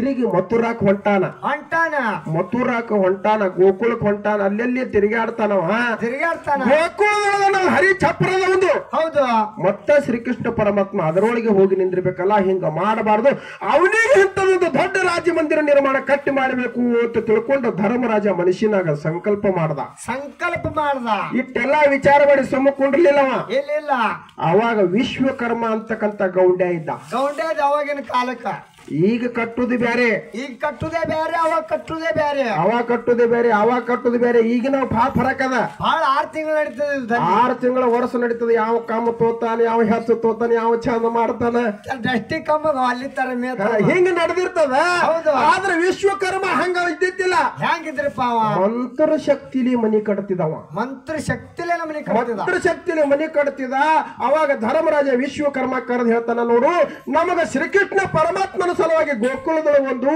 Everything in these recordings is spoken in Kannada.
ತಿರುಗಿ ಮಥುರಾಕ್ ಹೊಂಟಾನ ಗೋಕುಲಕ್ ಹೊಂಟಾನ ಅಲ್ಲೆಲ್ಲಿ ತಿರುಗಾಡ್ತಾನವ ಗೋಕುಲದೊಳಗ ನಾವು ಹರಿ ಚಪ್ರದ ಒಂದು ಹೌದು ಮತ್ತ ಶ್ರೀಕೃಷ್ಣ ಪರಮಾತ್ಮ ಅದರೊಳಗೆ ಹೋಗಿ ನಿಂದಿರ್ಬೇಕಲ್ಲ ಹಿಂಗ ಮಾಡಬಾರ್ದು ಅವನಿಗೆ ಇಂಥದೊಂದು ದೊಡ್ಡ ರಾಜ್ಯ ಮಂದಿರ ನಿರ್ಮಾಣ ಕಟ್ಟಿ ಮಾಡಬೇಕು ಅಂತ ತಿಳ್ಕೊಂಡು ಧರ್ಮರಾಜ ಮನುಷ್ಯನಾಗ ಸಂಕಲ್ಪ ಮಾಡ್ದ ಇಟ್ಟೆಲ್ಲಾ ವಿಚಾರ ಮಾಡಿ ಸುಮ್ಮಕೊಂಡಿರ್ಲಿಲ್ಲವ ಇಲ್ಲ ಅವಾಗ ವಿಶ್ವಕರ್ಮ ಅಂತಕ್ಕಂತ ಗೌಂಡ್ಯ ಇದ್ದ ಅವಾಗಿನ ಕಾಲಕ್ಕ ಈಗ ಕಟ್ಟುದು ಬ್ಯಾರೆ ಅವಾಗ ಕಟ್ಟುದೇ ಬೇರೆ ಅವಾಗ ಕಟ್ಟುದು ಬೇರೆ ಈಗ ನಾವು ಫರಕ್ ಅದ ಬಹಳ 6 ತಿಂಗಳು ನಡೀತದೆ 6 ತಿಂಗಳ ವರ್ಷ ನಡೀತದೆ ಯಾವ ಕಾಮ ತೋತಾನೆ ಯಾವ ಹೆಚ್ಚು ತೋತಾನೆ ಯಾವ ಚಂದ ಮಾಡ್ತಾನ ದಷ್ಟಿ ಕಮ್ಮ ಅಲ್ಲಿ ತರ ಹಿಂಗ ನಡೆದಿರ್ತದ ಆದ್ರೆ ವಿಶ್ವಕರ್ಮ ಹಂಗ ಇದ್ದಿದ್ದಿಲ್ಲ ಹೆಂಗಿದ್ರಪ್ಪ ಮಂತ್ರ ಶಕ್ತಿಲಿ ಮನಿ ಕಟ್ತಿದವ ಮಂತ್ರ ಶಕ್ತಿಲೇ ಮನಿ ಕಟ್ತಿದ ಅವಾಗ ಧರ್ಮರಾಜ ವಿಶ್ವಕರ್ಮ ಕರೆದು ಹೇಳ್ತಾನ ನೋಡು ನಮಗ ಶ್ರೀಕೃಷ್ಣ ಪರಮಾತ್ಮನ ಸಲುವಾಗಿ ಗೋಕುಲದೊಳಗೆ ಒಂದು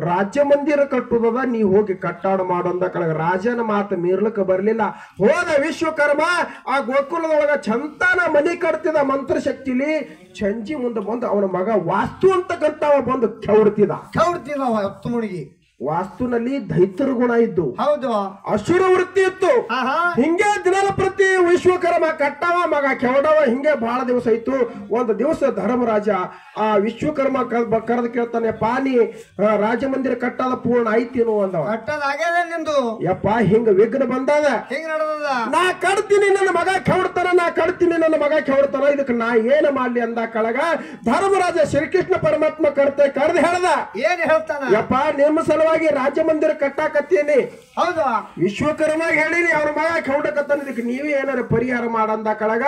ರಾಜ್ಯ ಮಂದಿರ ಕಟ್ಟುದದ ನೀ ಹೋಗಿ ಕಟ್ಟಾಡ ಮಾಡೋದ ಕಳಗ ರಾಜನ ಮಾತು ಮೀರ್ಲಕ್ಕ ಬರ್ಲಿಲ್ಲ ಹೋದ ವಿಶ್ವಕರ್ಮ ಆ ಗೋಕುಲದೊಳಗ ಚಂತಾನ ಮನಿ ಕಟ್ತಿದ ಮಂತ್ರ ಶಕ್ತಿಲಿ ಚಂಜಿ ಮುಂದೆ ಬಂದು ಅವನ ಮಗ ವಾಸ್ತು ಅಂತಕ್ಕಂತವ ಬಂದು ಕೆವಡ್ತಿದ ಮುಳುಗಿ ವಾಸ್ತುನಲ್ಲಿ ದೈತ್ಯರ ಗುಣ ಇದ್ದು ಹೌದು ಅಸುರ ವೃತ್ತಿ ಇತ್ತು ಹಿಂಗೆ ದಿನದ ಪ್ರತಿ ವಿಶ್ವಕರ್ಮ ಕಟ್ಟವ ಮಗ ಕೆವಡವ ಹಿಂಗೆ ಬಹಳ ದಿವಸ ಇತ್ತು ಒಂದು ದಿವಸ ಧರ್ಮರಾಜ ಆ ವಿಶ್ವಕರ್ಮ ಕರೆದು ಕೇಳ್ತಾನೆ ಪಾನಿ ರಾಜ ಮಂದಿರ ಕಟ್ಟದ ಪೂರ್ಣ ಐತಿನು ಅಂದವ ಯಪ್ಪ ಹಿಂಗ ವಿಘ್ನ ಬಂದದ ನಾ ಕಡ್ತೀನಿ ನನ್ನ ಮಗ ಕೆವಡ್ತಾನ ಇದಕ್ಕೆ ನಾ ಏನ ಮಾಡ್ಲಿ ಅಂದ ಕಳಗ ಧರ್ಮರಾಜ ಶ್ರೀಕೃಷ್ಣ ಪರಮಾತ್ಮ ಕರೆದು ಹೇಳ್ದ ಏನ್ ಹೇಳ್ತಾನ ಯಪ್ಪ ನಿಮ್ಮ ಸಲುವಾಗಿ ರಾಜ್ಯ ಮಂದಿರ ಕಟ್ಟಾಕತ್ತೀನಿ ಹೌದಾ ವಿಶ್ವಕರ್ಮ ಹೇಳಿನಿ ಅವ್ರ ಮಗ ಕೆವಡಕತ್ತಾನ ಇದಕ್ಕೆ ನೀವೇ ಏನಾರ ಪರಿಹಾರ ಮಾಡಂದ ಕಳಗ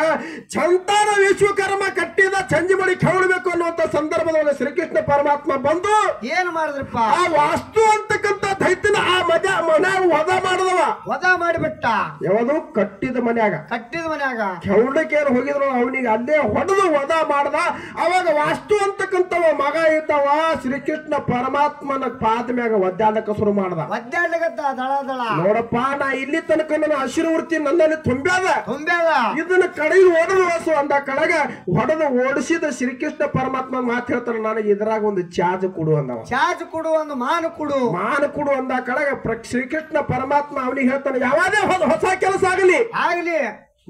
ಚಂತಾನ ವಿಶ್ವಕರ್ಮ ಕಟ್ಟಿದ ಚಂಜಿ ಮಾಡಿ ಕೆವಡಬೇಕು ಅನ್ನುವಂತ ಸಂದರ್ಭದೊಳಗೆ ಶ್ರೀಕೃಷ್ಣ ಪರಮಾತ್ಮ ಬಂದು ಏನ್ ಮಾಡಿದ್ರಪ್ಪ ಆ ವಾಸ್ತು ಅಂತಕ್ಕಂತ ದೈತ್ಯನ ಆ ಮನ್ಯಾಗ ವಧ ಮಾಡಿಬಿಟ್ಟ ಯಾವುದು ಕಟ್ಟಿದ ಮನ್ಯಾಗ ಕೆವಡಕೇನು ಹೋಗಿದ್ರು ಅವನಿಗೆ ಅಲ್ಲೇ ಹೊಡೆದು ವಧ ಮಾಡ್ದ ಅವಾಗ ವಾಸ್ತು ಅಂತಕ್ಕಂತವ ಮಗ ಇದ್ದವ ಶ್ರೀಕೃಷ್ಣ ಪರಮಾತ್ಮನ ಪಾದ ಮ್ಯಾಗ ಒದ್ದಾಡಕ ಶುರು ಮಾಡ್ದ ನೋಡಪ್ಪ ನಾ ಇಲ್ಲಿ ತನಕ ನನ್ನ ಹಸಿರು ವೃತ್ತಿ ನನ್ನಲ್ಲಿ ತುಂಬ್ಯಾದ ಇದನ್ನ ಕಡೆಗೆ ಓಡಿಸು ಅಂದ ಕಡೆಗ ಹೊಡೆದು ಓಡಿಸಿದ ಶ್ರೀಕೃಷ್ಣ ಪರಮಾತ್ಮ ಮಾತು ಹೇಳ್ತಾನೆ ನನಗೆ ಇದ್ರಾಗ ಒಂದು ಚಾರ್ಜ್ ಕೊಡು ಅಂದವ ಮಾನ ಕೊಡು ಅಂದ ಕಡೆಗ ಶ್ರೀಕೃಷ್ಣ ಪರಮಾತ್ಮ ಅವನಿಗೆ ಹೇಳ್ತಾನೆ ಯಾವಾದೇ ಹೊಸ ಕೆಲಸ ಆಗಲಿ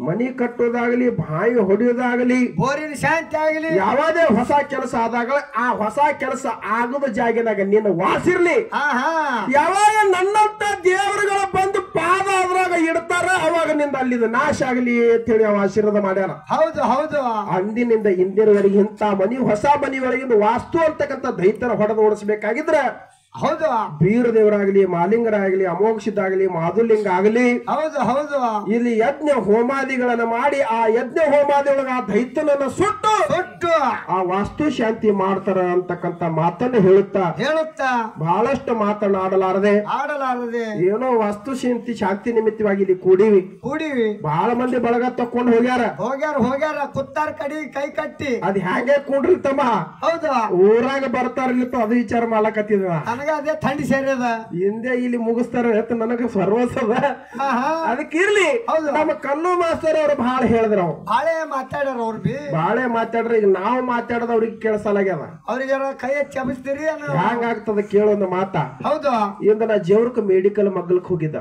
ಮನಿ ಕಟ್ಟೋದಾಗಲಿ ಬಾಯಿ ಹೊಡೆಯೋದಾಗಲಿ ಬೋರಿನ ಶಾಂತಿ ಆಗಲಿ ಯಾವಾದೇ ಹೊಸ ಕೆಲಸ ಆದಾಗ ಆ ಹೊಸ ಕೆಲಸ ಆಗದ ಜಾಗದಾಗ ನಿನ್ನ ವಾಸಿರ್ಲಿ ಯಾವಾಗ ನನ್ನಂತ ದೇವರುಗಳ ಬಂದು ಪಾದ ಅದ್ರಾಗ ಇಡ್ತಾರ ಅವಾಗ ನಿಂದ ಅಲ್ಲಿದ ನಾಶ ಆಗಲಿ ಅಂತ ಹೇಳಿ ಅವ ಆಶೀರ್ವಾದ ಮಾಡ್ಯಾರ ಹೌದು ಅಂದಿನಿಂದ ಇಂದಿನವರೆಗೆ ಇಂತ ಮನಿ ಹೊಸ ಮನಿ ಒಳಗಿಂದ ವಾಸ್ತು ಅಂತಕ್ಕಂಥ ದೈತ್ಯರ ಹೊಡೆದು ಓಡಿಸ್ಬೇಕಾಗಿದ್ರೆ ಹೌದು ಬೀರ ದೇವರಾಗ್ಲಿ ಮಾಲಿಂಗರಾಗ್ಲಿ ಅಮೋಕ್ಷದಾಗ್ಲಿ ಮಾಧುಲಿಂಗ ಆಗಲಿ ಹೌದು ಇಲ್ಲಿ ಯಜ್ಞ ಹೋಮಾದಿಗಳನ್ನ ಮಾಡಿ ಆ ಯಜ್ಞ ಹೋಮಾದಿಯೊಳಗ ಆ ದೈತ್ಯನನ್ನ ಸುಟ್ಟು ಆ ವಾಸ್ತು ಶಾಂತಿ ಮಾಡ್ತಾರ ಅಂತಕ್ಕಂತ ಮಾತನ್ನ ಹೇಳುತ್ತಾ ಬಹಳಷ್ಟು ಮಾತನಾಡಲಾರದೆ ಏನೋ ವಾಸ್ತು ಶಾಂತಿ ನಿಮಿತ್ತವಾಗಿ ಇಲ್ಲಿ ಕೂಡಿವಿ ಬಹಳ ಮಂದಿ ಬಳಗ ತಕೊಂಡ್ ಹೋಗ್ಯಾರ ಕುತ್ತಾರ ಕಡಿ ಕೈ ಕಟ್ಟಿ ಅದ್ ಹೇಗೆ ಕೂಡ್ರಿತಮ್ಮ ಹೌದು ಊರಾಗ ಬರ್ತಾರಲಿತ್ತು ಅದು ವಿಚಾರ ಮಾಡ್ಲಕತ್ತಿದ ಅದೇ ಥಂಡಿ ಸೇರಿದ ಹಿಂದೆ ಇಲ್ಲಿ ಮುಗಿಸ್ತಾರ ನನಗ ಸರ್ವಸದ ಅದಕ್ಕೆ ಇರ್ಲಿ ನಮ್ಮ ಕಲ್ಲು ಮಾಸ್ತರ್ ಅವ್ರು ಬಹಳ ಹೇಳಿದ್ರ ಬಾಳೆ ಮಾತಾಡ್ರ ಈಗ ನಾವು ಮಾತಾಡೋದು ಅವ್ರಿಗೆ ಕೇಳಿಸಲಾಗ್ಯದ ಅವ್ರಿಗೆ ಕೈ ಚಬಿಸ್ತೀರಿ ಹ್ಯಾಂಗ ಆಗ್ತದ ಕೇಳೊಂದು ಮಾತಾ ಹೌದು ಇಂದ ನಾ ಜೇವ್ರಕ ಮೆಡಿಕಲ್ ಮಗ್ಗಲ್ಕ್ ಹೋಗಿದ್ದ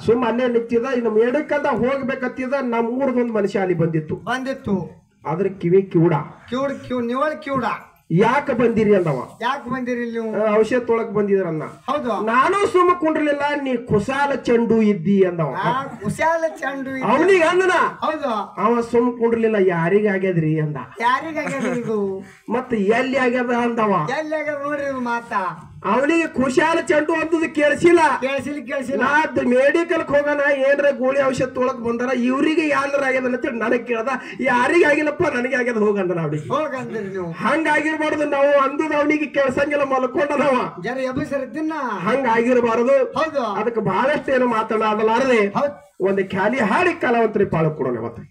ಸುಮ್ಮ ಅಲ್ಲೇ ನಿಂತಿದ ಇನ್ನು ಮೆಡಿಕಲ್ ಹೋಗ್ಬೇಕತ್ತಿದ ನಮ್ಮ ಊರದೊಂದು ಮನುಷ್ಯ ಅಲ್ಲಿ ಬಂದಿತ್ತು ಅದ್ರ ಕಿವಿ ಕಿವುಡ ಯಾಕೆ ಬಂದಿರಿ ಅಂದವ ನೀವು ಔಷಧ ತೊಳಕ್ ಬಂದಿದ್ರನ್ನ ಹೌದು ನಾನು ಸುಮ್ಮ ಕುಂಡ್ರಲಿಲ್ಲ ನೀ ಕುಸಾಲ ಚೆಂಡು ಇದ್ದಿ ಅಂದವ ಅವನಿಗೆ ಅಂದನ ಅವ ಸುಮ್ಮ ಕುಂಡ್ರಲಿಲ್ಲ ಯಾರಿಗ ಆಗ್ಯದ್ರಿ ಅಂದ ಮತ್ತ ಎಲ್ಲಿ ಆಗ್ಯದ ಅಂದವ ನೋಡ್ರಿ ಮಾತಾ ಅವನಿಗೆ ಕುಶಾಲ ಚೆಂಡು ಅಂತದ್ ಕೇಳಿಸಿಲ್ಲ ಮೆಡಿಕಲ್ ಹೋಗೋಣ ಏನ್ರ ಗೋಳಿ ಔಷಧ ತೊಳಕ್ ಬಂದಾರ ಇವ್ರಿಗೆ ಯಾರ ಆಗ್ಯದ ಅಂತ ನನಗ್ ಕೇಳ್ದ ಯಾರಿಗ ಆಗಿಲ್ಲಪ್ಪ ನನಗೆ ಆಗ್ಯದ ಹೋಗಂದ ಅವ್ರಿಗೆ ಹಂಗಾಗಿರ್ಬಾರ್ದು ನಾವು ಅಂದದ ಅವನಿಗೆ ಕೆಲ್ಸಂಗೆಲ್ಲ ಮಲ್ಕೊಂಡನವ ಹಂಗ ಆಗಿರಬಾರದು ಅದಕ್ಕೆ ಬಹಳಷ್ಟು ಏನು ಮಾತನಾಡಲಾರದೆ ಒಂದು ಖ್ಯಾಲಿ ಹಾಡಿ ಕಲಾವಂತರಿ ಪಾಳು ಕೊಡೋಣ ಮತ್ತೆ